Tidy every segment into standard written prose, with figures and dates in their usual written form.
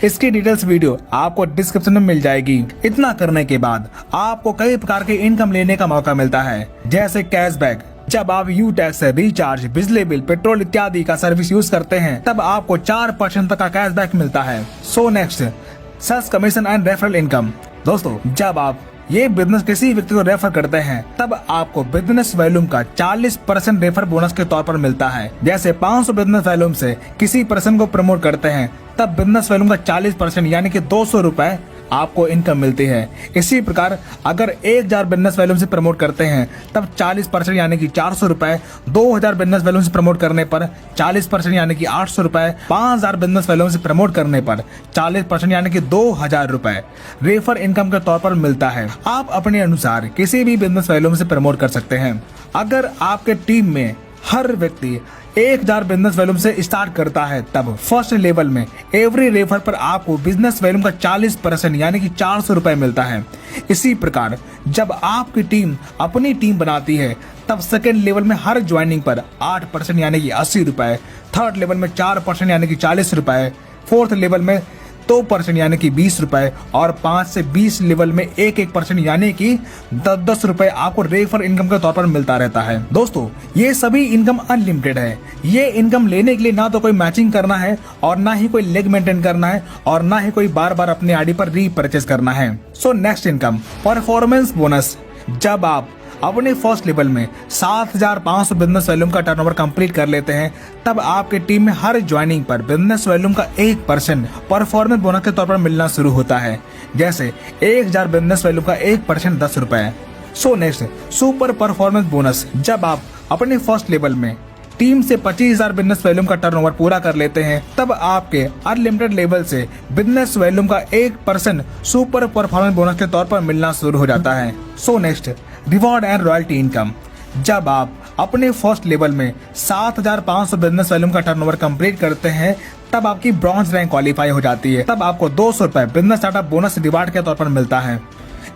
इसकी details video आपको description में मिल जाएगी। इतना करने के बाद आपको कई प्रकार के इनकम लेने का मौका मिलता है, जैसे कैशबैक। जब आप यू टैक्स, रिचार्ज, बिजली बिल, पेट्रोल इत्यादि का सर्विस यूज करते हैं तब आपको 4% तक का कैशबैक मिलता है। So next, sales commission and referral income. दोस्तों, जब आप ये बिजनेस किसी व्यक्ति को रेफर करते हैं तब आपको बिजनेस वॉल्यूम का 40% रेफर बोनस के तौर पर मिलता है। जैसे 500 बिजनेस वॉल्यूम से किसी पर्सन को प्रमोट करते हैं तब बिजनेस वॉल्यूम का 40% यानी कि 200 रुपए आपको इनकम मिलती है। इसी प्रकार अगर 1000 बिजनेस वॉल्यूम से प्रमोट करते हैं तब 40% यानी कि 400 रुपए, 2000 बिजनेस वॉल्यूम से प्रमोट करने पर 40% यानी कि 800 रुपए, 5000 बिजनेस वॉल्यूम से प्रमोट करने पर 40% यानी कि 2000 रुपए रेफर इनकम के तौर पर मिलता है। आप अपने अनुसार किसी भी बिजनेस वॉल्यूम से प्रमोट कर सकते हैं। अगर आपके टीम में हर व्यक्ति 1000 बिजनेस वॉल्यूम से स्टार्ट करता है तब फर्स्ट लेवल में एवरी रेफर पर आपको बिजनेस वॉल्यूम का 40% यानी कि 400 रुपए मिलता है। इसी प्रकार जब आपकी टीम अपनी टीम बनाती है तब सेकेंड लेवल में हर ज्वाइनिंग पर 8% यानी कि 80 रुपए, थर्ड लेवल में 4% यानी कि 40 रुपए, फोर्थ लेवल में 2% यानी कि 20 रुपए और 5 से 20 लेवल में 1% यानी कि 10 रुपए आपको रेफर इनकम के तौर पर मिलता रहता है। दोस्तों, ये सभी इनकम अनलिमिटेड है। ये इनकम लेने के लिए ना तो कोई मैचिंग करना है और ना ही कोई लेग मेंटेन करना है और ना ही कोई बार बार अपने आईडी पर रीपरचेज करना है। So next income, performance bonus. जब आप अपने फर्स्ट लेवल में 7500 बिजनेस वॉल्यूम का टर्नओवर कंप्लीट कर लेते हैं तब आपके टीम में हर ज्वाइनिंग पर बिजनेस वॉल्यूम का 1% परफॉर्मेंस बोनस के तौर पर मिलना शुरू होता है। जैसे 1000 बिजनेस वॉल्यूम का 1% 10 रुपए। So next, super performance bonus. जब आप अपने फर्स्ट लेवल में टीम से 25,000 बिजनेस वॉल्यूम का टर्नओवर पूरा कर लेते हैं तब आपके अनलिमिटेड लेवल से बिजनेस वॉल्यूम का 1% सुपर परफॉर्मेंस बोनस के तौर पर मिलना शुरू हो जाता है। So next, reward and royalty income. जब आप अपने फर्स्ट लेवल में 7500 बिजनेस वॉल्यूम का टर्नओवर कंप्लीट करते हैं तब आपकी ब्रॉन्ज रैंक क्वालिफाई हो जाती है। तब आपको 200 रुपए बिजनेस स्टार्टअप बोनस रिवार्ड के तौर पर मिलता है।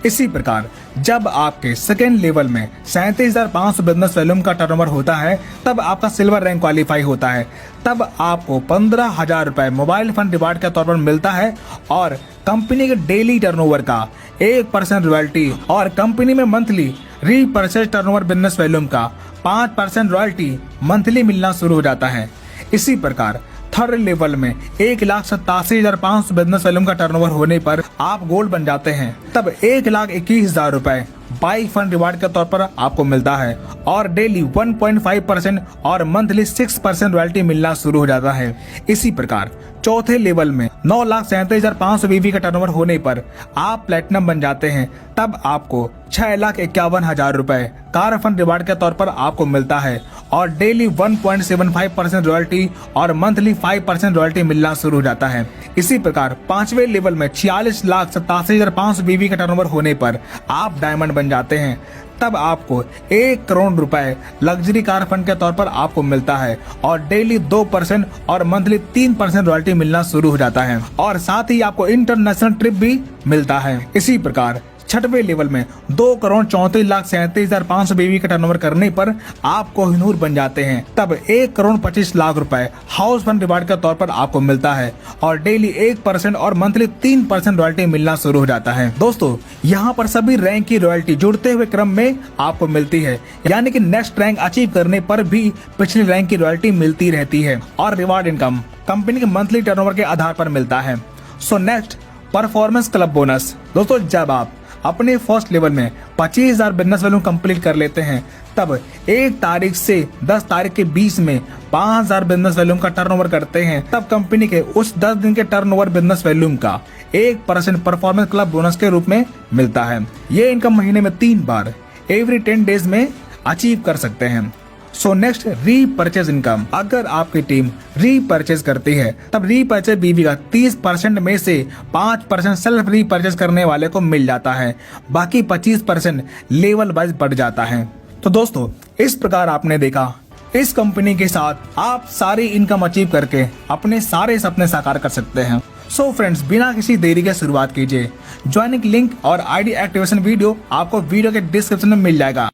इसी प्रकार जब आपके सेकेंड लेवल में 37,500 बिजनेस वॉल्यूम का टर्नओवर होता है तब आपका सिल्वर रैंक क्वालिफाई होता है। तब आपको 15,000 रुपए मोबाइल फंड रिवार्ड के तौर पर मिलता है और कंपनी के डेली टर्नओवर का 1% रॉयल्टी और कंपनी में monthly repurchase turnover business volume का 5% रॉयल्टी मंथली मिलना शुरू हो जाता है। इसी प्रकार थर्ड लेवल में 1,87,500 बिजनेस वॉल्यूम का टर्नओवर होने पर आप गोल्ड बन जाते हैं। तब 1,21,000 रुपए बाई फंड रिवार्ड के तौर पर आपको मिलता है और डेली 1.5% और मंथली 6% रॉयल्टी मिलना शुरू हो जाता है। इसी प्रकार चौथे लेवल में 9,37,500 बीवी का टर्नओवर होने पर आप प्लेटिनम बन जाते हैं। तब आपको 6,51,000 रुपए कार फंड रिवार्ड के तौर पर आपको मिलता है और डेली 1.75% रॉयल्टी और मंथली 5% रॉयल्टी मिलना शुरू हो जाता है। इसी प्रकार पांचवें लेवल में 46,87,500 बीवी का टर्नओवर होने पर आप डायमंड बन जाते हैं। तब आपको 1 करोड़ रुपए लग्जरी कार फंड के तौर पर आपको मिलता है और डेली 2% और मंथली 3% रॉयल्टी मिलना शुरू हो जाता है और साथ ही आपको इंटरनेशनल ट्रिप भी मिलता है। इसी प्रकार छठवें लेवल में 2,34,37,500 बीवी का टर्नओवर करने पर आप कोहिनूर बन जाते हैं। तब 1,25,00,000 रुपए हाउस फंड रिवार्ड के तौर पर आपको मिलता है और डेली 1% और मंथली 3% रॉयल्टी मिलना शुरू हो जाता है। दोस्तों, यहाँ पर सभी रैंक की रॉयल्टी जुड़ते हुए क्रम में आपको मिलती है, यानी कि नेक्स्ट रैंक अचीव करने पर भी पिछली रैंक की रॉयल्टी मिलती रहती है और रिवार्ड इनकम कंपनी के मंथली टर्नओवर के आधार पर मिलता है। So next, performance club bonus. दोस्तों, जब आप अपने फर्स्ट लेवल में 25,000 बिजनेस वॉल्यूम कंप्लीट कर लेते हैं तब 1 तारीख से 10 तारीख के बीच में 5,000 बिजनेस वॉल्यूम का टर्नओवर करते हैं तब कंपनी के उस 10 दिन के टर्नओवर बिजनेस वॉल्यूम का 1% परफॉर्मेंस क्लब बोनस के रूप में मिलता है। ये इनकम महीने में 3 बार एवरी 10 डेज में अचीव कर सकते हैं। So next, repurchase income. अगर आपकी टीम रीपरचेज करती है तब रीपरचेज बीवी का 30% में से 5% सेल्फ रीपरचेज करने वाले को मिल जाता है, बाकी 25% लेवल वाइज बढ़ जाता है। तो दोस्तों, इस प्रकार आपने देखा इस कंपनी के साथ आप सारी इनकम अचीव करके अपने सारे सपने साकार कर सकते हैं। सो फ्रेंड्स, बिना किसी देरी के शुरुआत कीजिए। ज्वाइनिंग लिंक और आईडी एक्टिवेशन वीडियो आपको वीडियो के डिस्क्रिप्शन में मिल जाएगा।